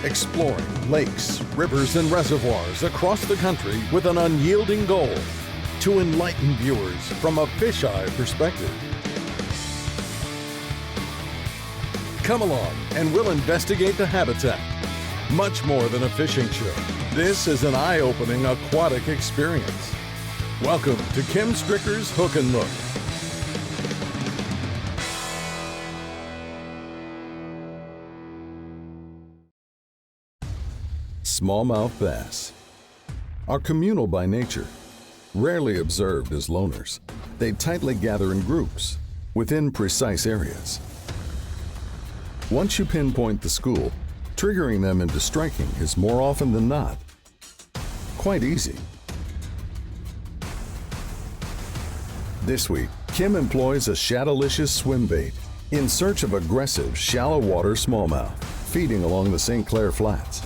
exploring lakes, rivers, and reservoirs across the country with an unyielding goal to enlighten viewers from a fisheye perspective. Come along and we'll investigate the habitat. Much more than a fishing show, this is an eye-opening aquatic experience. Welcome to Kim Stricker's Hook and Look. Smallmouth bass are communal by nature, rarely observed as loners. They tightly gather in groups within precise areas. Once you pinpoint the school, triggering them into striking is more often than not quite easy. This week, Kim employs a Shadalicious swim bait in search of aggressive, shallow water smallmouth feeding along the St. Clair Flats.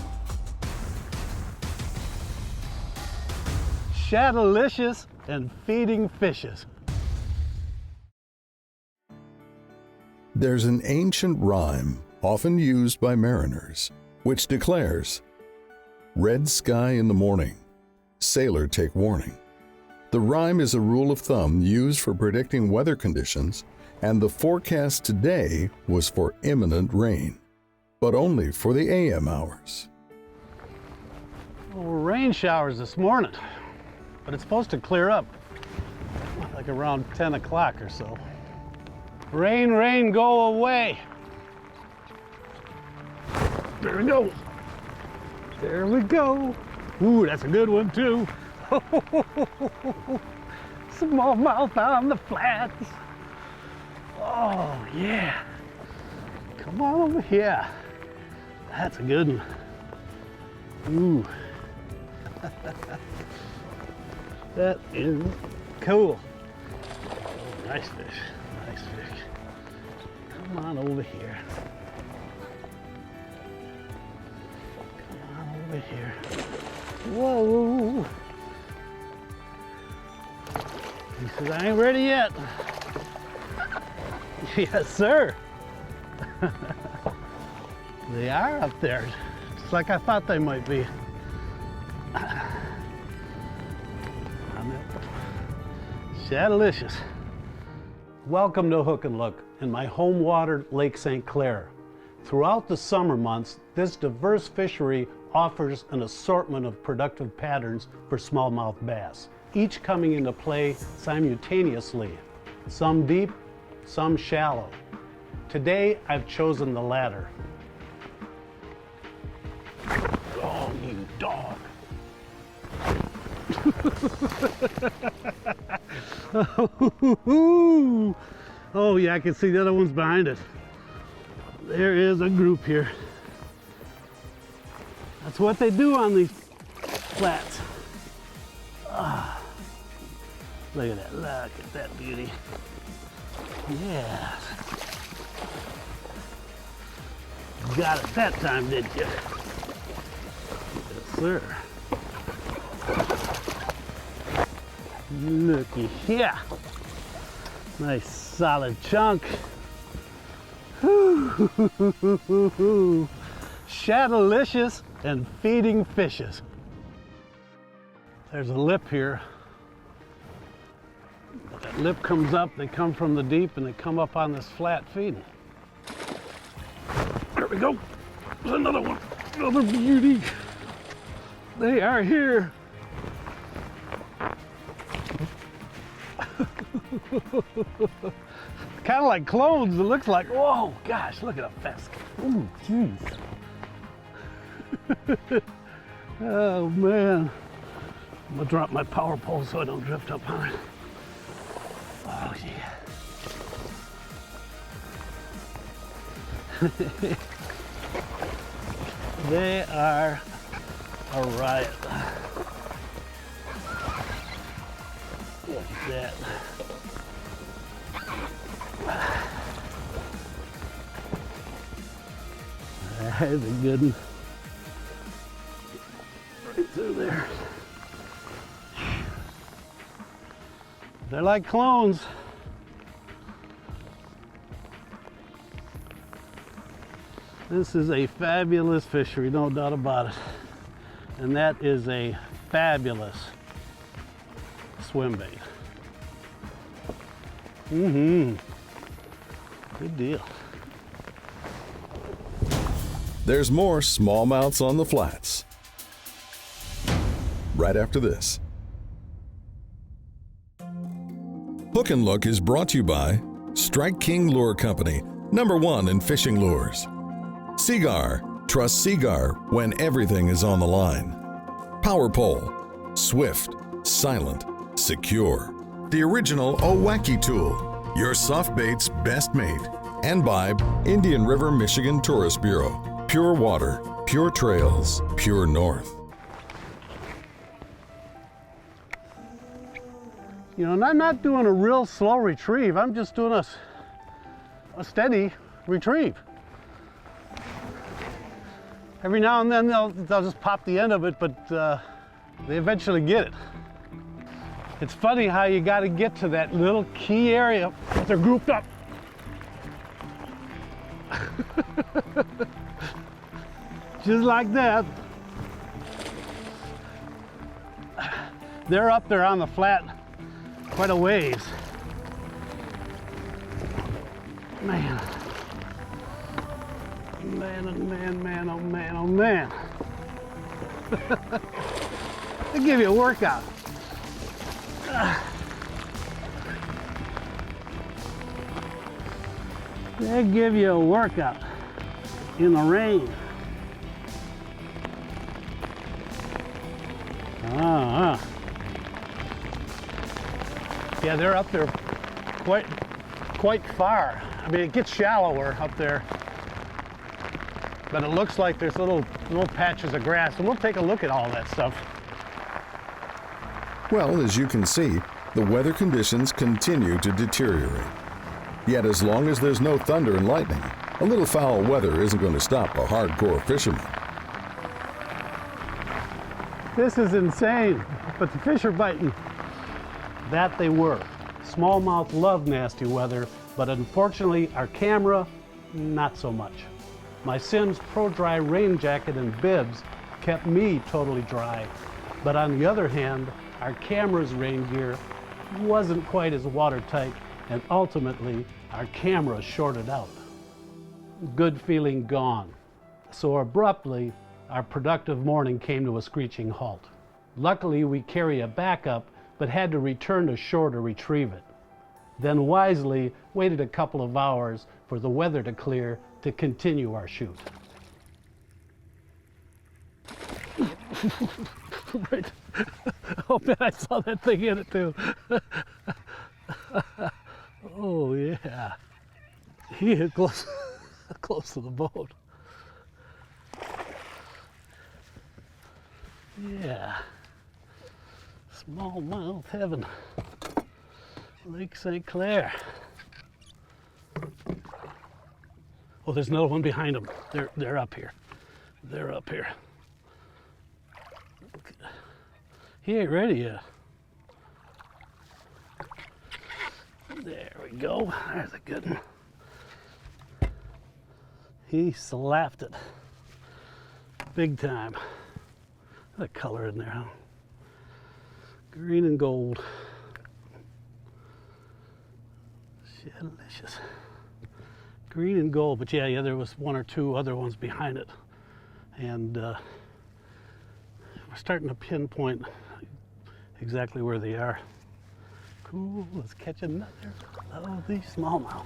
Shadalicious and feeding fishes. There's an ancient rhyme often used by mariners, which declares, "Red sky in the morning, sailor take warning." The rhyme is a rule of thumb used for predicting weather conditions, and the forecast today was for imminent rain, but only for the AM hours. Well, rain showers this morning, but it's supposed to clear up like around 10 o'clock or so. Rain, rain, go away. There we go. There we go. Ooh, that's a good one too. Smallmouth on the flats. Oh yeah. Come on over here. That's a good one. Ooh. That is cool. Oh, nice fish. Nice fish. Come on over here. Come on over here. Whoa. He says, I ain't ready yet. Yes, sir. They are up there, just like I thought they might be. Shadalicious. Welcome to Hook and Look in my home water, Lake St. Clair. Throughout the summer months, this diverse fishery offers an assortment of productive patterns for smallmouth bass, each coming into play simultaneously, some deep, some shallow. Today, I've chosen the latter. Oh, you dog. Oh yeah, I can see the other ones behind it. There is a group here. That's what they do on these flats. Look at that, look at that beauty. Yeah. Got it that time, didn't you? Yes, sir. Looky here. Nice solid chunk. Shadalicious and feeding fishes. There's a lip here. That lip comes up, they come from the deep and they come up on this flat feeding. There we go. There's another one. Another beauty. They are here. Kind of like clones, it looks like. Whoa, gosh, look at a fisk. Ooh, jeez. Oh, man. I'm gonna drop my power pole so I don't drift up on it. Oh, yeah. They are a riot. Look at that. That's a good one. Right through there. They're like clones. This is a fabulous fishery, no doubt about it. And that is a fabulous swim bait. Good deal. There's more smallmouths on the flats. Right after this. Hook and Look is brought to you by Strike King Lure Company, #1 in fishing lures. Seagar, trust Seagar when everything is on the line. Power Pole, swift, silent, secure. The original Owaki tool, your soft bait's best mate. And by Indian River, Michigan Tourist Bureau. Pure water, pure trails, pure north. You know, and I'm not doing a real slow retrieve. I'm just doing a steady retrieve. Every now and then they'll just pop the end of it, but they eventually get it. It's funny how you got to get to that little key area that they're grouped up. Just like that. They're up there on the flat quite a ways. Man. Man, oh man, man, oh man, oh man. They give you a workout. They give you a workout in the rain. Yeah, they're up there quite far. I mean, it gets shallower up there, but it looks like there's little patches of grass, and we'll take a look at all that stuff. Well, as you can see, the weather conditions continue to deteriorate. Yet as long as there's no thunder and lightning, a little foul weather isn't going to stop a hardcore fisherman. This is insane, but the fish are biting. That they were. Smallmouth love nasty weather, but unfortunately our camera, not so much. My Simms Pro Dry rain jacket and bibs kept me totally dry, but on the other hand, our camera's rain gear wasn't quite as watertight, and ultimately our camera shorted out. Good feeling gone. So abruptly, our productive morning came to a screeching halt. Luckily, we carry a backup, but had to return to shore to retrieve it. Then wisely waited a couple of hours for the weather to clear to continue our shoot. Right. Oh man, I saw that thing in it too. Oh yeah. He hit close, close to the boat. Yeah. Smallmouth heaven. Lake St. Clair. Oh, there's another one behind them. They're up here. They're up here. He ain't ready yet. There we go. There's a good one. He slapped it. Big time. The color in there, huh? Green and gold. Shadalicious. Green and gold, but yeah, there was one or two other ones behind it. And we're starting to pinpoint exactly where they are. Cool, let's catch another lovely smallmouth.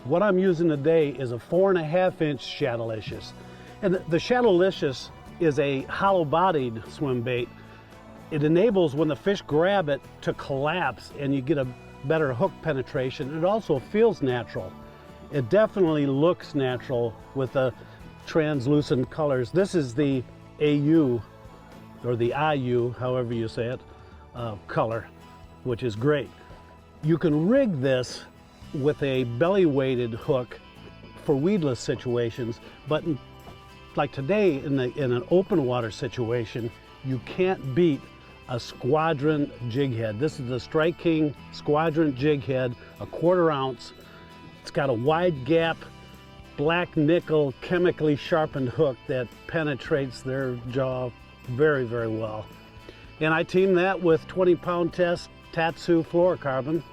What I'm using today is a 4.5-inch Shadalicious. And the Shadalicious is a hollow-bodied swim bait. It enables, when the fish grab it, to collapse and you get a better hook penetration. It also feels natural. It definitely looks natural with the translucent colors. This is the Ayu, or the Ayu, however you say it, color, which is great. You can rig this with a belly-weighted hook for weedless situations, but like today in an open water situation, you can't beat a Squadron jig head. This is the Strike King Squadron jig head, a 1/4 ounce. It's got a wide gap, black nickel, chemically sharpened hook that penetrates their jaw very, very well. And I teamed that with 20-pound test Tatsu fluorocarbon,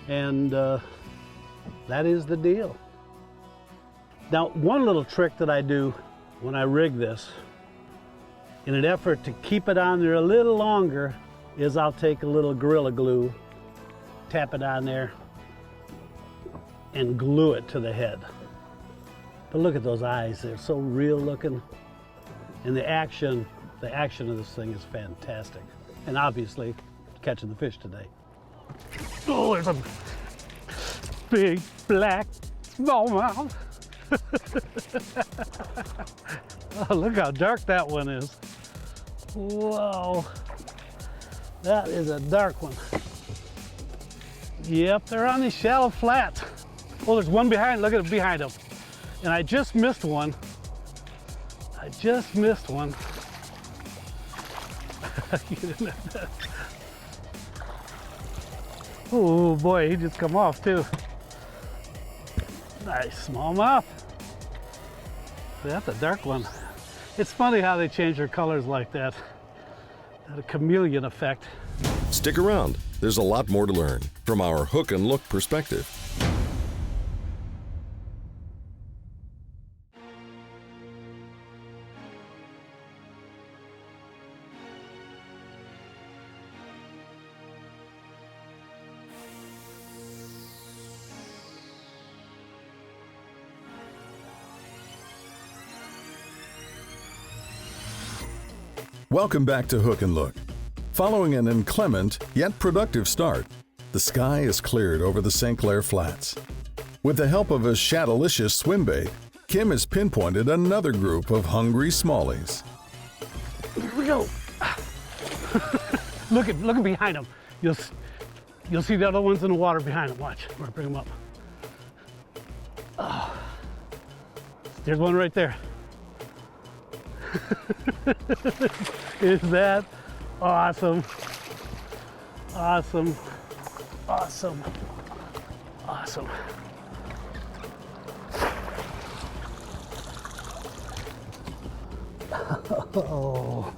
and that is the deal. Now, one little trick that I do when I rig this, in an effort to keep it on there a little longer, is I'll take a little Gorilla Glue, tap it on there, and glue it to the head. But look at those eyes, they're so real looking. And the action of this thing is fantastic. And obviously, catching the fish today. Oh, there's a big black smallmouth. Oh, look how dark that one is. Whoa, that is a dark one. Yep, they're on these shallow flats. Oh, there's one behind, look at it behind them. And I just missed one. I just missed one. Oh boy, he just come off too. Nice smallmouth. That's a dark one. It's funny how they change their colors like that. A chameleon effect. Stick around. There's a lot more to learn from our hook and look perspective. Welcome back to Hook and Look. Following an inclement yet productive start, the sky is cleared over the St. Clair Flats. With the help of a Shadalicious swimbait, Kim has pinpointed another group of hungry smallies. Here we go. look behind them. You'll see the other ones in the water behind them. Watch. I'm gonna bring them up. Oh. There's one right there. Is that awesome? Awesome. Awesome. Awesome. Oh.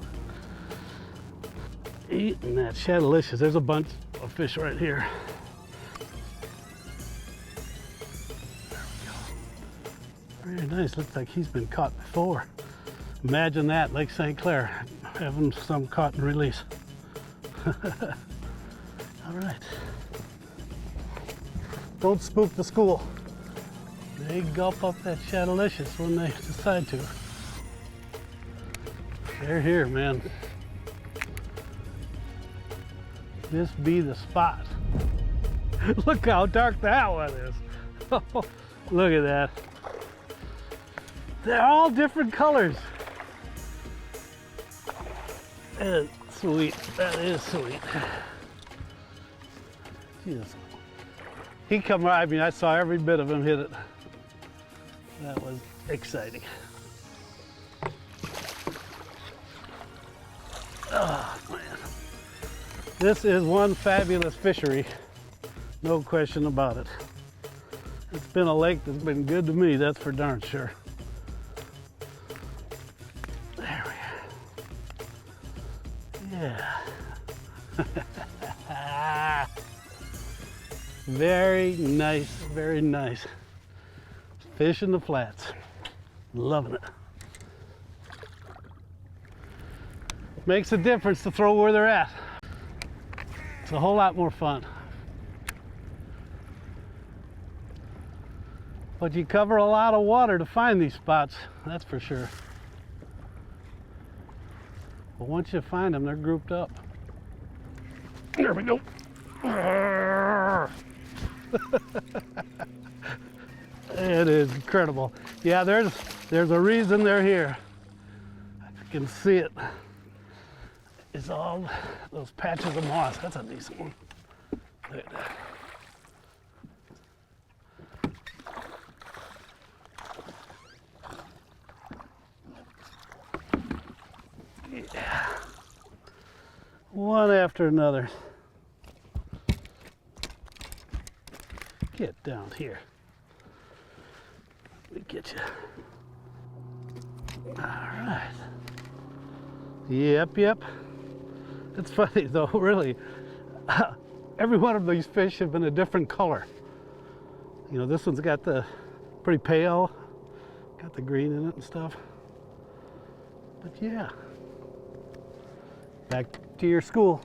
Eating that Shadalicious. There's a bunch of fish right here. There we go. Very nice. Looks like he's been caught before. Imagine that, Lake St. Clair, having some caught and release. All right. Don't spook the school. They gulp up that Shadalicious when they decide to. They're here, man. This be the spot. Look how dark that one is. Look at that. They're all different colors. That's sweet. That is sweet. Jesus. He come right. I mean, I saw every bit of him hit it. That was exciting. Oh man, this is one fabulous fishery. No question about it. It's been a lake that's been good to me. That's for darn sure. There we are. Yeah. Very nice, very nice. Fish in the flats. Loving it. Makes a difference to throw where they're at. It's a whole lot more fun. But you cover a lot of water to find these spots, that's for sure. But once you find them, they're grouped up. There we go. It is incredible. Yeah, there's a reason they're here. I can see it. It's all those patches of moss. That's a decent one. Look at that. Yeah. One after another. Get down here. to get you. All right. Yep. It's funny though, really. Every one of these fish have been a different color. You know, this one's got the pretty pale, got the green in it and stuff. But yeah, back to your school.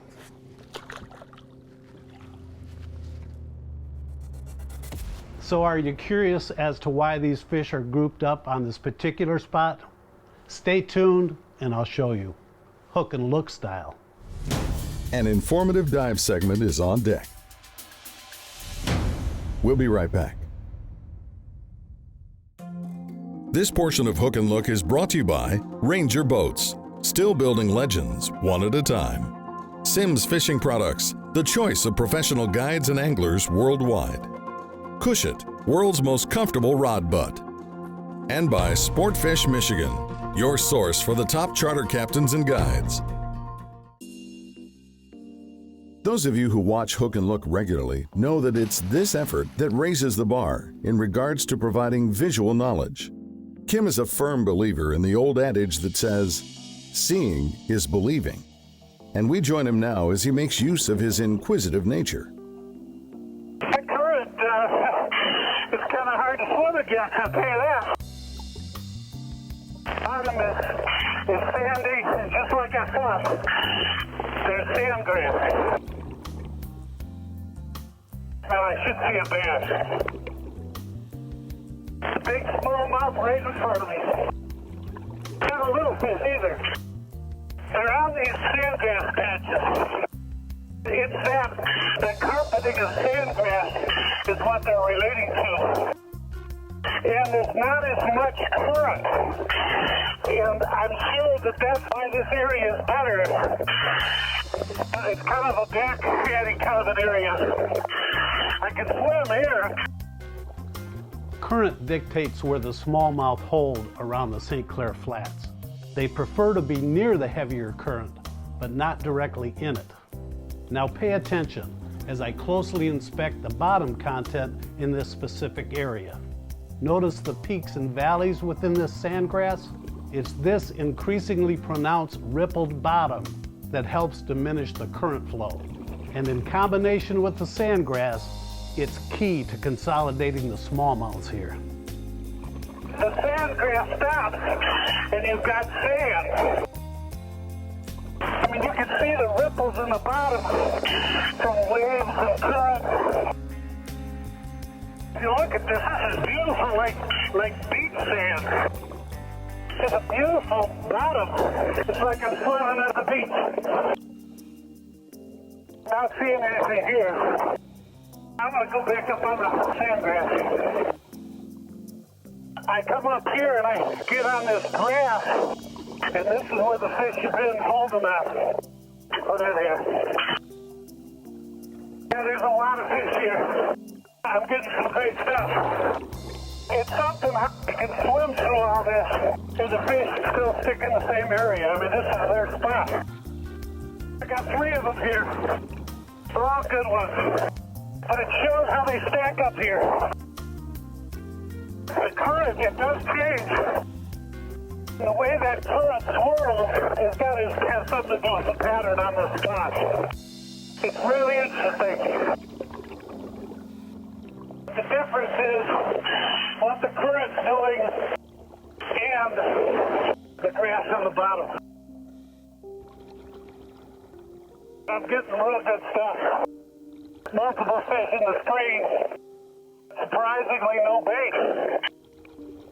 So are you curious as to why these fish are grouped up on this particular spot? Stay tuned and I'll show you. Hook and look style. An informative dive segment is on deck. We'll be right back. This portion of Hook and Look is brought to you by Ranger Boats, still building legends one at a time. Simms Fishing Products, the choice of professional guides and anglers worldwide. Cushit, world's most comfortable rod butt. And by Sportfish Michigan, your source for the top charter captains and guides. Those of you who watch Hook and Look regularly know that it's this effort that raises the bar in regards to providing visual knowledge. Kim is a firm believer in the old adage that says, seeing is believing. And we join him now as he makes use of his inquisitive nature. The current is kind of hard to swim against, I'll tell you that. Bottom is sandy, and just like I thought, there's sand grass. Now I should see a bass. Big smallmouth right in front of me. Not a little fish either. They're on these sandgrass patches. It's that carpeting of sandgrass is what they're relating to. And there's not as much current. And I'm sure that that's why this area is better. It's kind of a back-catty kind of an area. I can swim here. Current dictates where the smallmouth hold around the St. Clair Flats. They prefer to be near the heavier current, but not directly in it. Now pay attention as I closely inspect the bottom content in this specific area. Notice the peaks and valleys within this sandgrass? It's this increasingly pronounced rippled bottom that helps diminish the current flow. And in combination with the sandgrass, it's key to consolidating the smallmouths here. The sandgrass stops, and you've got sand. I mean, you can see the ripples in the bottom from waves and current. If you look at this, this is beautiful, like beach sand. It's a beautiful bottom. It's like I'm swimming at the beach. Not seeing anything here. I'm going to go back up on the sandgrass. I come up here and I get on this grass, and this is where the fish have been holding up. Oh, they're there. Yeah, there's a lot of fish here. I'm getting some great stuff. It's something you can swim through all this, and the fish still stick in the same area. I mean, this is their spot. I got 3 of them here. They're all good ones. But it shows how they stack up here. The current, it does change. The way that current swirls has something to do with the pattern on the spot. It's really interesting. The difference is what the current's doing and the grass on the bottom. I'm getting real good stuff. Multiple fish in the stream. Surprisingly, no bait.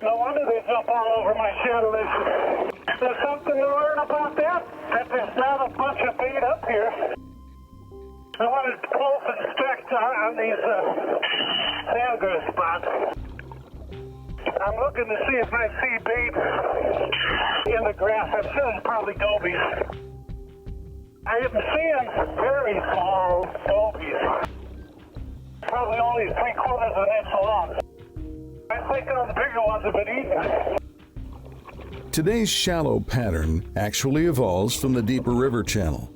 No wonder they jump all over my Shadalicious. There's something to learn about that there's not a bunch of bait up here. I want to close inspect on these sandgrass spots. I'm looking to see if I see bait in the grass. I'm sure it's probably gobies. I am seeing very small gobies. Probably only 3/4 of an inch long. I think all the bigger ones have been eaten. Today's shallow pattern actually evolves from the deeper river channel.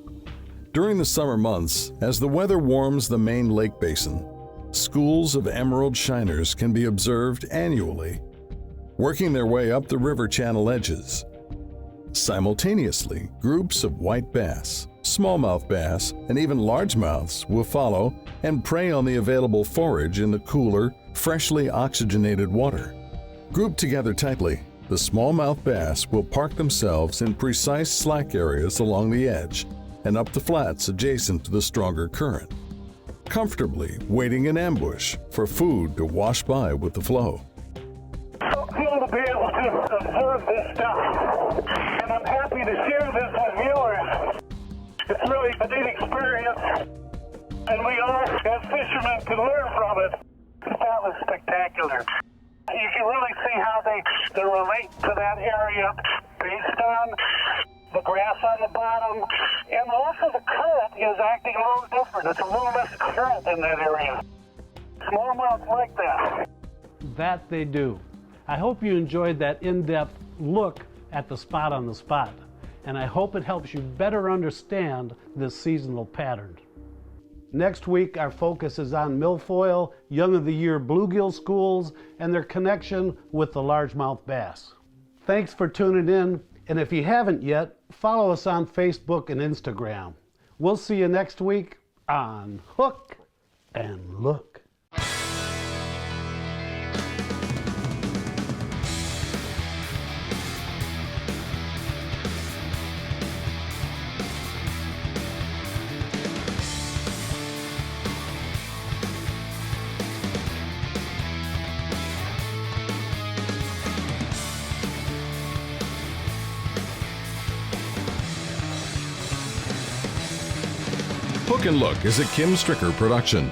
During the summer months, as the weather warms the main lake basin, schools of emerald shiners can be observed annually. working their way up the river channel edges. Simultaneously, groups of white bass, smallmouth bass, and even largemouths will follow and prey on the available forage in the cooler, freshly oxygenated water. Grouped together tightly, the smallmouth bass will park themselves in precise slack areas along the edge and up the flats adjacent to the stronger current, comfortably waiting in ambush for food to wash by with the flow. So cool to be able to observe this stuff, and I'm happy to share this with viewers. It's really a neat experience, and we all, as fishermen, can learn from it. That was spectacular. You can really see how they relate to that area based on the grass on the bottom, and also the current is acting a little different. It's a little less current in that area. Smallmouth like that. That they do. I hope you enjoyed that in-depth look at the spot on the spot, and I hope it helps you better understand this seasonal pattern. Next week, our focus is on milfoil, young of the year bluegill schools, and their connection with the largemouth bass. Thanks for tuning in, and if you haven't yet, follow us on Facebook and Instagram. We'll see you next week on Hook and Look. Hook and Look is a Kim Stricker production.